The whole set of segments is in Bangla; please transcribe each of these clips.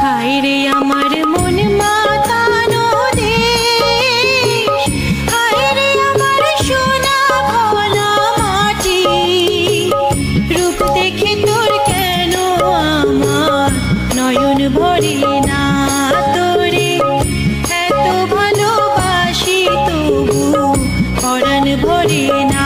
হায়রে আমার মন মাতানো দেশ, হায়রে আমার সোনা ভোলা মাটি, রূপ দেখে তোর কেন আমার নয়ন ভরে না, তোরে এত ভালোবাসি তবু পরাণ ভরে না।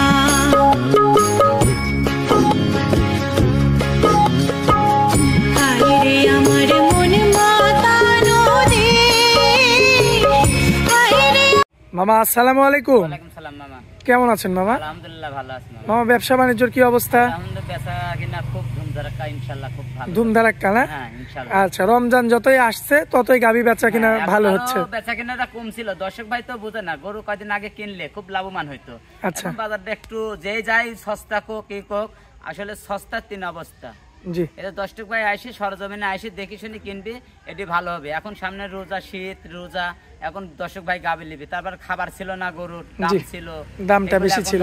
মামা আসসালামু আলাইকুম। ওয়ালাইকুম সালাম মামা। কেমন আছেন মামা? আলহামদুলিল্লাহ ভালো আছি মামা। মামা ব্যবসা বাণিজ্যের কি অবস্থা? আলহামদুলিল্লাহ বেচাকেনা খুব ধুমধারাক্কা, ইনশাআল্লাহ খুব ভালো। ধুমধারাক্কা না? হ্যাঁ ইনশাআল্লাহ। আচ্ছা, রমজান যতই আসছে ততই গাবি বেচা কিনা ভালো হচ্ছে। বেচাকেনাটা কম ছিল, দর্শক ভাই তো বুঝে না, গরু কয়দিন আগে কিনলে খুব লাভবান হইতো। আচ্ছা, এখন বাজারটা একটু যে যাই সস্তা কোক কি কোক, আসলে সস্তার তিন অবস্থা। জি, এটা দর্শক ভাই আসি সরজমিনে আসি দেখি শুনে কিনবি, এটি ভালো হবে। এখন সামনে রোজা, শীত রোজা, এখন দর্শক ভাই গাবি নিবি। তারপর খাবার ছিল না, গরুর দাম ছিল, দামটা বেশি ছিল,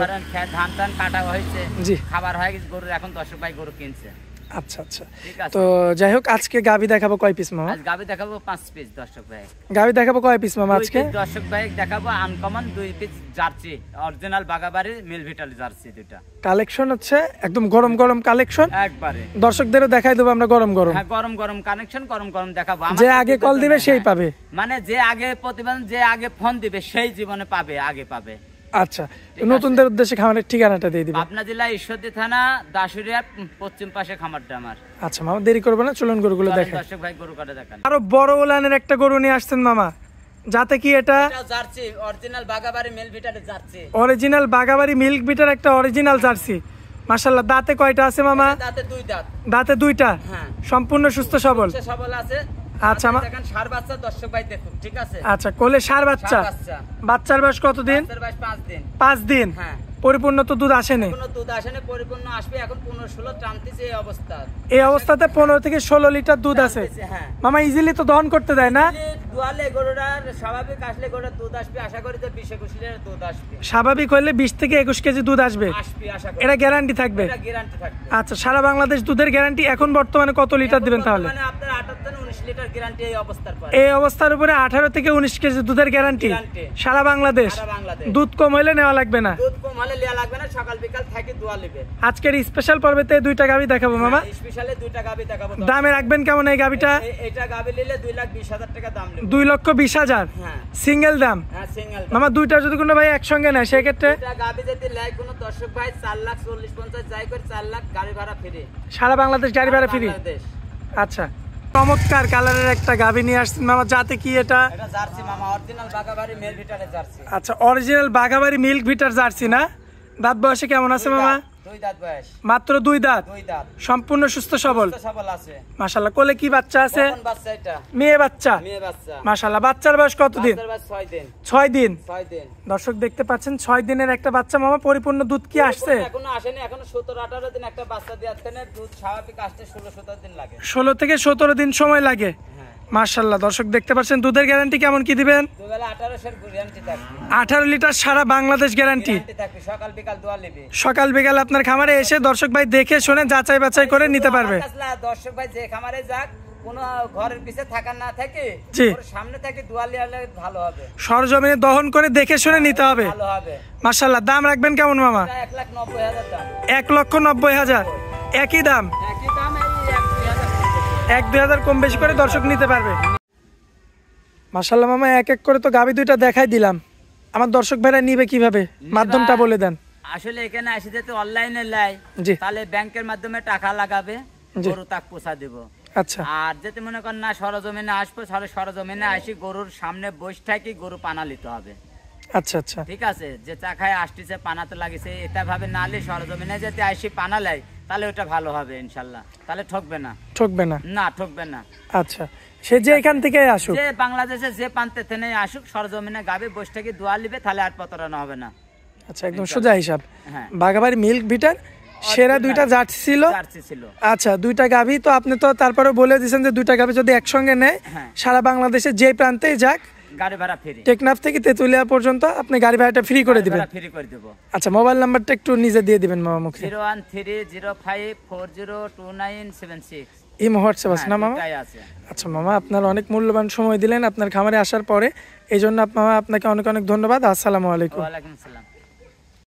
ধান টান কাটা হয়েছে, জি খাবার হয়ে গেছে গরুর, এখন দর্শক ভাই গরু কিনছে। আচ্ছা আচ্ছা, তো যাই হোক আজকে গাবি দেখাবো কয় পিস মামা? আজ গাবি দেখাবো 5 পিস দর্শক ভাই। গাবি দেখাবো কয় পিস মামা আজকে? দর্শক ভাই দেখাবো uncommon 2 piece jersey, original Bagabari মিল ভিটাল জার্সি দুটো। কালেকশন হচ্ছে একদম গরম গরম কালেকশন, একবারে দর্শকদেরও দেখাই দেবো আমরা গরম গরম। হ্যাঁ গরম গরম কানেকশন, গরম গরম দেখাবো। যে আগে কল দিবে সেই পাবে, মানে যে আগে প্রতিবেদন, যে আগে ফোন দিবে সেই জীবনে পাবে, আগে পাবে। আচ্ছা, নতুনদের উদ্দেশ্যে খামারের ঠিকানাটা দিয়ে দিবেন। পাবনা জেলা ঈশ্বরদী থানা দাসুরিয়া পশ্চিম পাশে খামারটা আমার। আচ্ছা মামা, দেরি করবে না, চলুন গরুগুলো দেখেন। দর্শক ভাই গরু কাটা দেখান। আরো বড় ওলানের একটা গরু নিয়ে আসছেন মামা, যাতে কি এটা জার্সি, অরিজিনাল বাগাবাড়ি মিল ভিটার jersey, original Bagabari milk bitter একটা অরিজিনাল জার্সি। মাশাআল্লাহ, দাঁতে কয়টা আছে মামা? দাঁতে 2 দাঁত। দাঁতে 2টা, হ্যাঁ সম্পূর্ণ সুস্থ সবল সবল আছে। আচ্ছা দেখেন ষাঁড় বাচ্চা, দর্শক ভাই দেখুন, ঠিক আছে। আচ্ছা, কোলে ষাঁড় বাচ্চা। বাচ্চার বয়স কতদিন? বাচ্চার বয়স 5 দিন। 5 দিন। হ্যাঁ, পরিপূর্ণ তো দুধ আসেনি? কোনো দুধ আসেনি, পরিপূর্ণ আসবে এখন 15-16 টানতেছে এই অবস্থা। এই অবস্থাতে 15 থেকে 16 লিটার দুধ আছে। হ্যাঁ মামা ইজিলি তো দহন করতে দেয় না? দুয়ালে গরুটার স্বাভাবিক আসলে গরুর দুধ আসবে, আশা করি তো 20-21 লিটার দুধ আসবে। স্বাভাবিক হলে 20 থেকে 21 কেজি দুধ আসবে, আশা করি। এটা গ্যারান্টি থাকবে? এটা গ্যারান্টি থাকবে। আচ্ছা, সারা বাংলাদেশ দুধের গ্যারান্টি। এখন বর্তমানে কত লিটার দিবেন তাহলে? মানে আপনার 18-19 লিটার গ্যারান্টি এই অবস্থার পরে। এই অবস্থার উপরে 18 থেকে 19 কেজি দুধের গ্যারান্টি সারা বাংলাদেশ। দুধ কম হলে নেওয়া লাগবে না? দুধ কম হলে নেওয়া লাগবে না, সকাল বিকাল থেকে দোয়া নেবে। আজকের স্পেশাল পর্বেতে 2টা গাবি দেখাবো মামা। স্পেশালে 2টা গাবি দেখাবো। দামে রাখবেন কেমন এই গাবিটা? এটা গাবি নিলে 2,20,000 টাকা দাম নেবে। 2,20,000 হ্যাঁ সিঙ্গেল দাম? হ্যাঁ সিঙ্গেল। মামা দুইটা যদি কোনো ভাই একসঙ্গে নেয় সেই ক্ষেত্রে? এটা গাবি যদি লাই কোনো দর্শক ভাই 4,40,50 যাই করে 4 লাখ গাড়ি ভাড়া ফ্রি, সারা বাংলাদেশ গাড়ি ভাড়া ফ্রি। আচ্ছা, চমৎকার কালারের একটা গাবি নিয়ে আসছেন মামা, যাতে কি এটা? এটা জার্সি মামা, অরিজিনাল বাগাবাড়ি মিল ভিটারের জার্সি। আচ্ছা, অরিজিনাল বাগাবাড়ি মিল্ক ভিটার জার্সি না? দাঁত বয়সে কেমন আছে মামা? 2 দাঁত বয়স। মাত্র 2 দাঁত? 2 দাঁত, সম্পূর্ণ সুস্থ সবল আছে। মাশাআল্লাহ। কোলে কি বাচ্চা আছে? বাচ্চা, এটা মেয়ে বাচ্চা। মেয়ে বাচ্চা মাশাআল্লাহ। বাচ্চার বয়স কতদিন? বাচ্চার বয়স 6 দিন। 6 দিন। 6 দিন। দর্শক দেখতে পাচ্ছেন 6 দিনের একটা বাচ্চা মামা। পরিপূর্ণ দুধ কি আসছে? এখনো আসেনি, এখনো 17-18 দিন একটা বাচ্চা দিয়াছে না, দুধ স্বাভাবিক আসতে 16-17 দিন লাগে। 16 থেকে 17 দিন সময় লাগে। মাশাআল্লাহ, দর্শক দেখতে পাচ্ছেন। দুধের গ্যারান্টি কেমন কি দিবেন? দুবেলা 18 গ্যারান্টি থাকবে। 18 লিটার সারা বাংলাদেশ গ্যারান্টি থাকবে, সকাল বিকাল দোয়া নেবে। সকাল বিকাল আপনার খামারে এসে দর্শক ভাই দেখে শুনে যাচাই বাছাই করে নিতে পারবে। দর্শক ভাই যে খামারে যাক, কোনো ঘরের পিছে থাকার না থাকে, ওর সামনে থেকে দোয়া নিলে ভালো হবে। সরজমিনে দহন করে দেখে শুনে নিতে হবে, ভালো হবে। মাশাআল্লাহ। দাম রাখবেন কেমন মামা? 1,90,000 দাম। 1,90,000 একই দাম? একই দাম, 1-2,000 কম বেশি করে দর্শক নিতে পারবে। মাশাআল্লাহ মামা, এক এক করে তো গাবি দুইটা দেখাই দিলাম। আমার দর্শক ভাইরা নিবে কিভাবে, মাধ্যমটা বলে দেন। আসলে এখানে আসি যেতে অনলাইনে লাই, তাহলে ব্যাংকের মাধ্যমে টাকা লাগাবে, গরু তাক পোষা দেব। আচ্ছা, আর যেতে মনে করেন না সরজমিনে আসবো, সরজমিনে আসি গরুর সামনে বসে থাকি, গরু পানা নিতে হবে। আচ্ছা আচ্ছা, ঠিক আছে। যে চাখায় আসতেছে পানাতে লাগিছে, এটা ভাবে নালে সরজমিনে যেতে আসি পানা লাই, তাহলে ওটা ভালো হবে ইনশাল্লাহ। তাহলে ঠকবে না। ঠকবে না? না, ঠকবে না। আচ্ছা, সে যে এখান থেকে আসুক, যে বাংলাদেশে যে প্রান্তে থেকে আসুক, সরজমিনে গাবে বসে থেকে দোয়া নিবে, তাহলে আর প্রতারণা হবে না। আচ্ছা, একদম সোজা হিসাব। বাগাবাড়ি মিল্ক ভিটার সেরা 2টা জার্সি ছিল। আচ্ছা, 2টা গাভী তো আপনি তো তারপরে বলে দিয়েছেন যে 2টা গাভী যদি একসঙ্গে নেয় সারা বাংলাদেশে যে প্রান্তেই যাক গাড়ি ভাড়া ফ্রি। টেকনাফ থেকে তেতুলিয়া পর্যন্ত আপনি গাড়ি ভাড়াটা ফ্রি করে দিবেন? ফ্রি করে দেব। আচ্ছা, মোবাইল নাম্বারটা একটু নিজে দিয়ে দিবেন মামা মুখে। 01305402976। ইমো হোয়াটসঅ্যাপ আছে না মামা? দুটাই আছে। আচ্ছা মামা, আপনার অনেক মূল্যবান সময় দিলেন আপনার খামারে আসার পরে, এই জন্য মামা আপনাকে অনেক অনেক ধন্যবাদ। আসসালামু আলাইকুম। ওয়ালাইকুম আসসালাম।